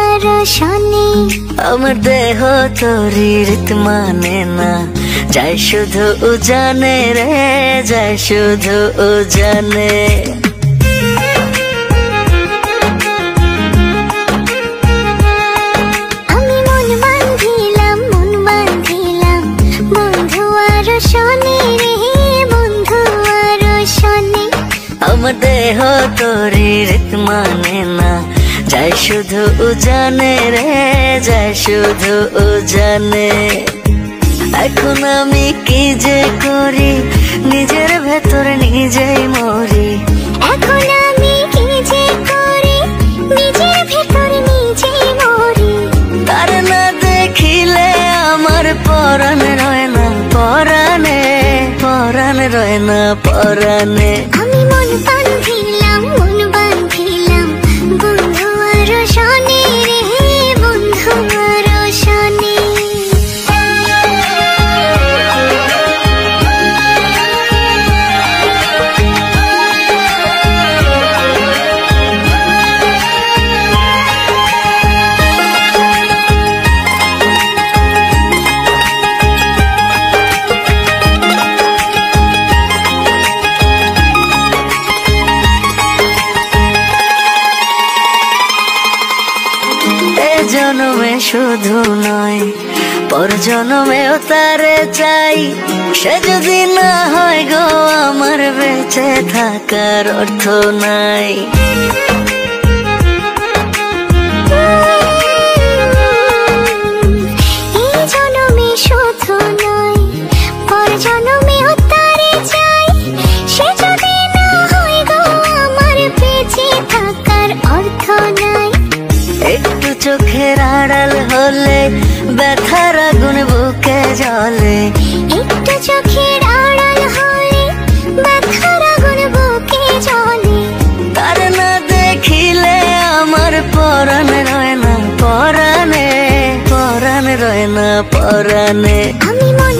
আর শনি আমার দেহ তোরি রীত মানে না, যাই শুধু জানে রে, যাই শুধু জানে। আমি মন বাঁধিলাম বন্ধু আর শনি রে, বন্ধু আর শনি। আমার দেহ তোরি রীত মানে না, যাই শুধু জানে রে, যাই শুধু জানে। এখন আমি কি যে করি, নিজের ভেতর নিজেই মরি। এখন আমি কি যে করি, নিজের ভেতর নিজেই মরি। তার না দেখিলে আমার পরাণ রয় না পরাণে, পরাণ রয় না পরাণে। আমি মন বাঁধিলাম বন্ধু আর শনি রে, বন্ধু আর শনি। জনমে শুধু নয়, পর জনমেও তারে চাই। সে যদি না হয় গো আমার বেঁচে থাকার অর্থ নাই। এই জনমে শুধু নয়, পর জনমেও তারে চাই। সে যদি না হয় গো আমার বেঁচে থাকার অর্থ নাই। একটু চোখের আড়াল হলে ব্যথার আগুন বুকে জ্বলে। একটু চোখের আড়াল হলে ব্যথার আগুন বুকে জ্বলে। তার না দেখিলে আমার পরাণ রয় না পরাণে, পরাণ রয় না পরাণে। আমি মন